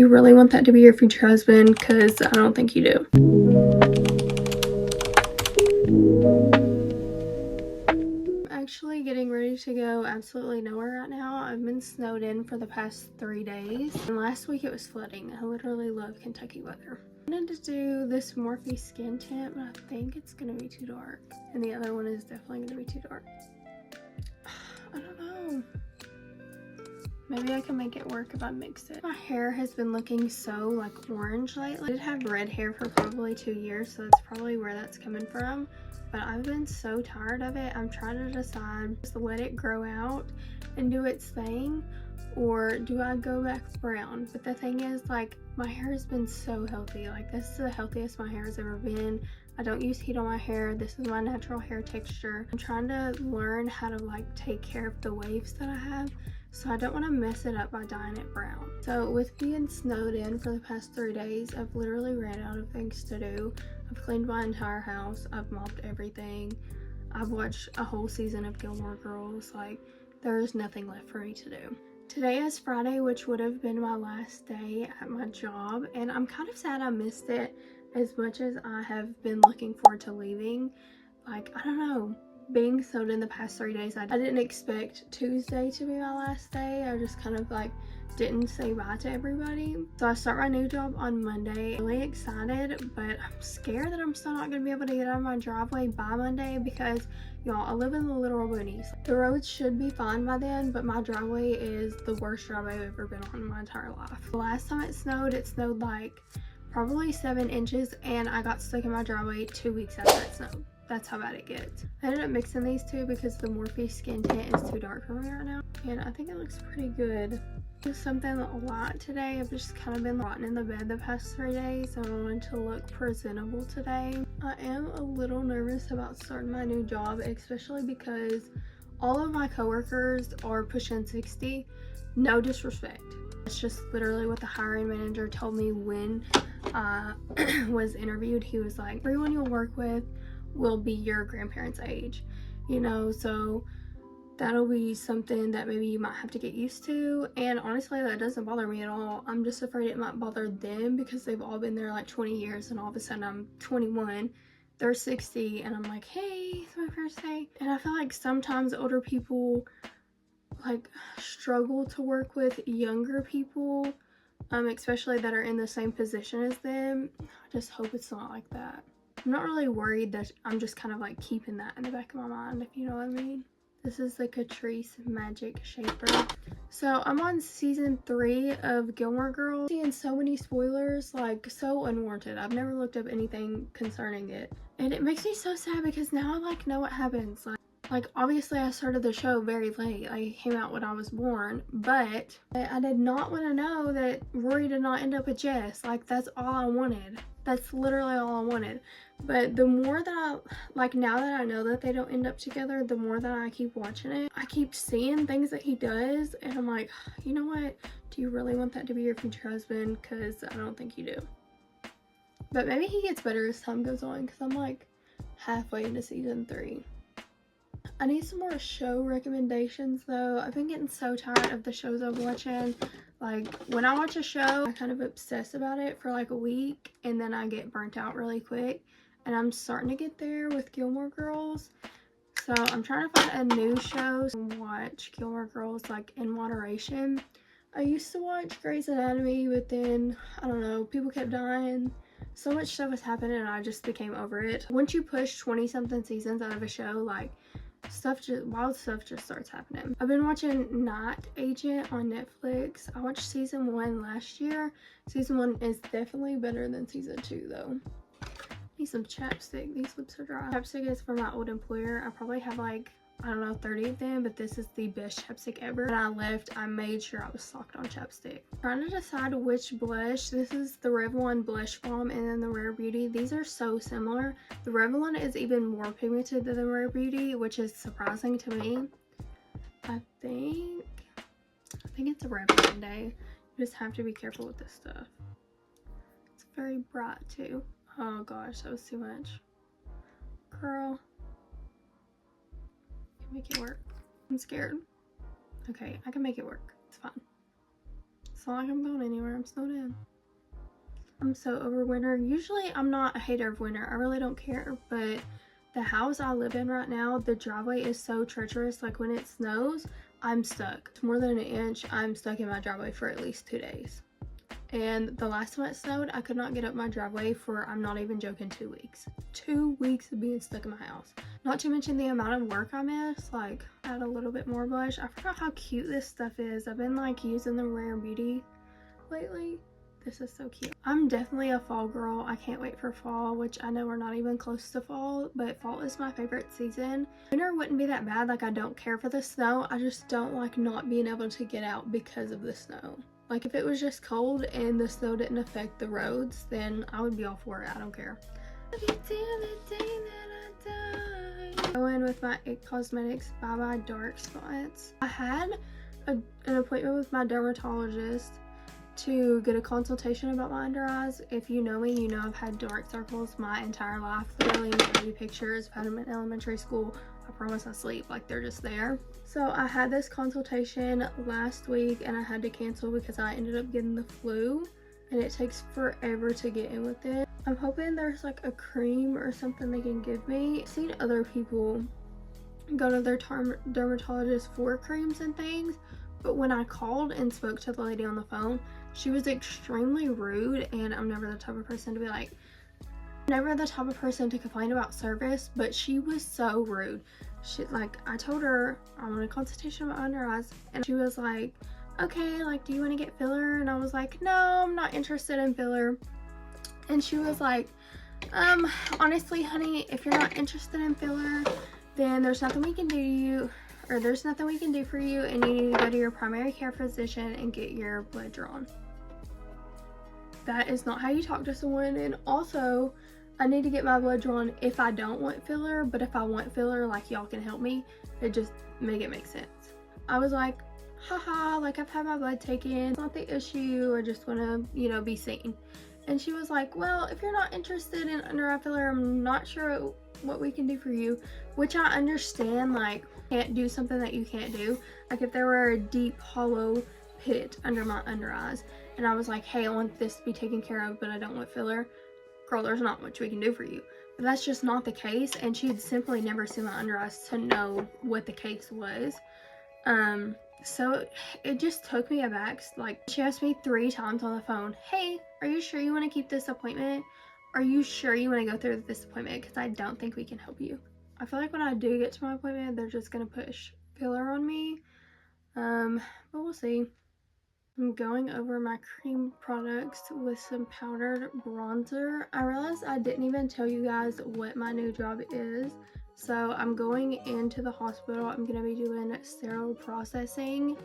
Do you really want that to be your future husband? Because I don't think you do. Actually getting ready to go absolutely nowhere right now. I've been snowed in for the past 3 days, and last week it was flooding. I literally love Kentucky weather. I wanted to do this Morphe skin tint, but I think it's gonna be too dark, and the other one is definitely gonna be too dark. I don't know. Maybe I can make it work if I mix it. My hair has been looking so like orange lately. I did have red hair for probably 2 years, so that's probably where that's coming from. But I've been so tired of it. I'm trying to decide, just let it grow out and do its thing, or do I go back brown? But the thing is, like, my hair has been so healthy. Like, this is the healthiest my hair has ever been. I don't use heat on my hair. This is my natural hair texture. I'm trying to learn how to like take care of the waves that I have, so I don't want to mess it up by dyeing it brown. So with being snowed in for the past 3 days, I've literally ran out of things to do. I've cleaned my entire house. I've mopped everything. I've watched a whole season of Gilmore Girls. Like, there is nothing left for me to do. Today is Friday, which would have been my last day at my job, and I'm kind of sad I missed it as much as I have been looking forward to leaving. Like, I don't know. Being snowed in the past 3 days, I didn't expect Tuesday to be my last day. I just kind of like didn't say bye to everybody. So I start my new job on Monday. Really excited, but I'm scared that I'm still not going to be able to get out of my driveway by Monday because, y'all, I live in the literal boonies. The roads should be fine by then, but my driveway is the worst driveway I've ever been on in my entire life. The last time it snowed like probably 7 inches, and I got stuck in my driveway 2 weeks after it snowed. That's how bad it gets. I ended up mixing these two because the Morphe skin tint is too dark for me right now, and I think it looks pretty good. Do something a lot today. I've just kind of been rotting in the bed the past 3 days, so I wanted to look presentable today. I am a little nervous about starting my new job, especially because all of my coworkers are pushing 60. No disrespect. It's just literally what the hiring manager told me when I was interviewed. He was like, everyone you'll work with will be your grandparents' age, you know, so that'll be something that maybe you might have to get used to. And honestly, that doesn't bother me at all. I'm just afraid it might bother them because they've all been there like 20 years, and all of a sudden I'm 21, they're 60, and I'm like, hey, it's my first day. And I feel like sometimes older people like struggle to work with younger people, especially that are in the same position as them. I just hope it's not like that. I'm not really worried, that I'm just kind of like keeping that in the back of my mind, if you know what I mean. This is the Catrice Magic Shaper. So I'm on season 3 of Gilmore Girls. Seeing so many spoilers, like so unwarranted. I've never looked up anything concerning it, and it makes me so sad because now I like know what happens. Like obviously I started the show very late. Like, it came out when I was born, but I did not want to know that Rory did not end up with Jess. Like, that's all I wanted. That's literally all I wanted. But the more that I, like, now that I know that they don't end up together, the more that I keep watching it, I keep seeing things that he does, and I'm like, you know what? Do you really want that to be your future husband? Because I don't think you do. But maybe he gets better as time goes on, because I'm like halfway into season 3. I need some more show recommendations though. I've been getting so tired of the shows I'm watching. Like, when I watch a show, I kind of obsess about it for like a week, and then I get burnt out really quick. And I'm starting to get there with Gilmore Girls. So I'm trying to find a new show and watch Gilmore Girls like in moderation. I used to watch Grey's Anatomy, but then, I don't know, people kept dying. So much stuff was happening and I just became over it. Once you push 20-something seasons out of a show, like, wild stuff just starts happening. I've been watching Night Agent on Netflix. I watched season 1 last year. Season 1 is definitely better than season 2 though. Need some chapstick. These lips are dry. Chapstick is from my old employer. I probably have like, I don't know, 30 of them, but this is the best chapstick ever. When I left, I made sure I was stocked on chapstick. Trying to decide which blush. This is the Revlon Blush Balm and then the Rare Beauty. These are so similar. The Revlon is even more pigmented than the Rare Beauty, which is surprising to me. I think it's a Revlon day. You just have to be careful with this stuff. It's very bright too. Oh gosh, that was too much. Girl. Make it work. I'm scared. Okay, I can make it work. It's fine. It's not like I'm going anywhere. I'm snowed in. I'm so over winter. Usually I'm not a hater of winter. I really don't care, but the house I live in right now, the driveway is so treacherous. Like when it snows, I'm stuck. It's more than an inch. I'm stuck in my driveway for at least 2 days. And the last time it snowed, I could not get up my driveway for, I'm not even joking, 2 weeks. 2 weeks of being stuck in my house. Not to mention the amount of work I miss. Like, add a little bit more blush. I forgot how cute this stuff is. I've been like using the Rare Beauty lately. This is so cute. I'm definitely a fall girl. I can't wait for fall, which I know we're not even close to fall, but fall is my favorite season. Winter wouldn't be that bad. Like, I don't care for the snow. I just don't like not being able to get out because of the snow. Like, if it was just cold and the snow didn't affect the roads, then I would be all for it. I don't care. Go in with my IT Cosmetics Bye Bye Dark Spots. I had an appointment with my dermatologist to get a consultation about my under eyes. If you know me, you know I've had dark circles my entire life. Literally, my baby pictures, I've had them in elementary school. I promise I sleep, like they're just there. So I had this consultation last week and I had to cancel because I ended up getting the flu and it takes forever to get in with it. I'm hoping there's like a cream or something they can give me. I've seen other people go to their dermatologist for creams and things, but when I called and spoke to the lady on the phone, she was extremely rude, and I'm never the type of person to be like, never the type of person to complain about service, but she was so rude. She, like, I told her I want a consultation about under eyes, and she was like, okay, like, do you want to get filler? And I was like, no, I'm not interested in filler. And she was like, honestly, honey, if you're not interested in filler, then there's nothing we can do to you, or there's nothing we can do for you, and you need to go to your primary care physician and get your blood drawn. That is not how you talk to someone. And also, I need to get my blood drawn if I don't want filler, but if I want filler, like, y'all can help me. It just make it make sense. I was like, haha, like, I've had my blood taken, it's not the issue, I just want to, you know, be seen. And she was like, well, if you're not interested in under eye filler, I'm not sure what we can do for you, which I understand. Like, can't do something that you can't do. Like, if there were a deep hollow pit under my under eyes and I was like, hey, I want this to be taken care of, but I don't want filler, girl, there's not much we can do for you. But that's just not the case, and she had simply never seen my under eyes to know what the case was. So it just took me aback. Like, she asked me 3 times on the phone, hey, are you sure you want to keep this appointment? Are you sure you want to go through with this appointment? Because I don't think we can help you. I feel like when I do get to my appointment, they're just going to push filler on me. But we'll see. I'm going over my cream products with some powdered bronzer. I realized I didn't even tell you guys what my new job is. So I'm going into the hospital. I'm going to be doing sterile processing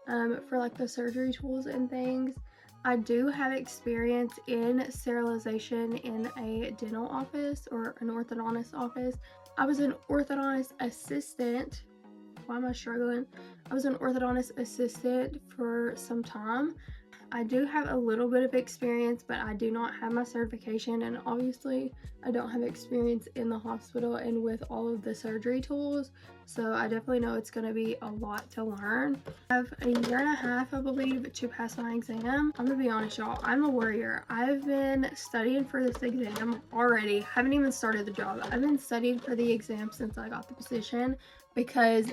for like the surgery tools and things. I do have experience in sterilization in a dental office or an orthodontist office. I was an orthodontist assistant. Why am I struggling? I was an orthodontist assistant for some time. I do have a little bit of experience, but I do not have my certification, and obviously I don't have experience in the hospital and with all of the surgery tools, so I definitely know it's going to be a lot to learn. I have a year and a half, I believe, to pass my exam. I'm gonna be honest, y'all, I'm a warrior. I've been studying for this exam already. Haven't even started the job. I've been studying for the exam since I got the position because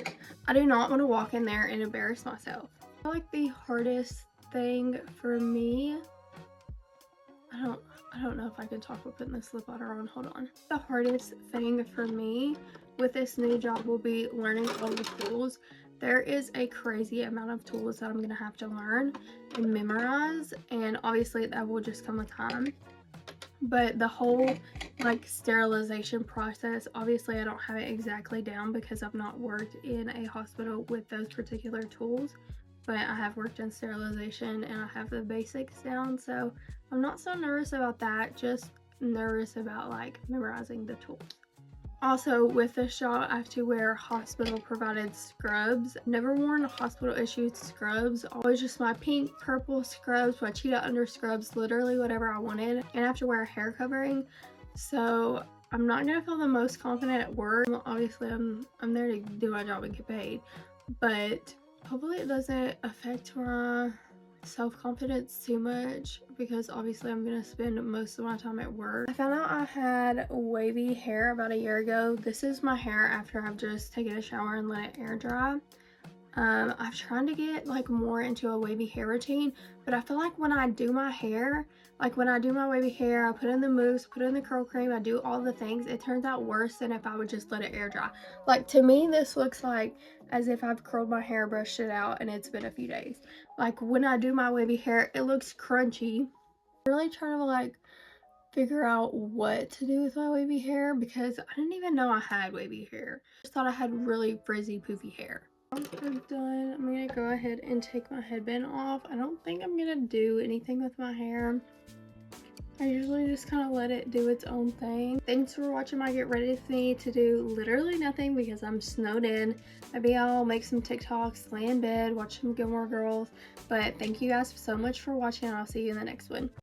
I do not want to walk in there and embarrass myself. I feel like the hardest thing for me, I don't know if I can talk about putting this lip liner on. Hold on. The hardest thing for me with this new job will be learning all the tools. There is a crazy amount of tools that I'm gonna have to learn and memorize, and obviously that will just come with time. But the whole like sterilization process, obviously I don't have it exactly down because I've not worked in a hospital with those particular tools, but I have worked in sterilization and I have the basics down, so I'm not so nervous about that, just nervous about like memorizing the tools. Also, with this job, I have to wear hospital provided scrubs. Never worn hospital issued scrubs, always just my pink, purple scrubs, my cheetah under scrubs, literally whatever I wanted. And I have to wear a hair covering, so I'm not gonna feel the most confident at work. Obviously, I'm there to do my job and get paid, but hopefully it doesn't affect my self-confidence too much because obviously I'm gonna spend most of my time at work. I found out I had wavy hair about a year ago. This is my hair after I've just taken a shower and let it air dry. I'm trying to get like more into a wavy hair routine, but I feel like when I do my hair, like when I do my wavy hair, I put in the mousse, put in the curl cream, I do all the things, it turns out worse than if I would just let it air dry. Like to me, this looks like as if I've curled my hair, brushed it out, and it's been a few days. Like when I do my wavy hair, it looks crunchy. I'm really trying to like figure out what to do with my wavy hair because I didn't even know I had wavy hair. I just thought I had really frizzy, poofy hair. Once I'm done, I'm gonna go ahead and take my headband off. I don't think I'm gonna do anything with my hair. I usually just kind of let it do its own thing. Thanks for watching my get ready with me to do literally nothing because I'm snowed in. Maybe I'll make some TikToks, lay in bed, watch some Gilmore Girls. But thank you guys so much for watching and I'll see you in the next one.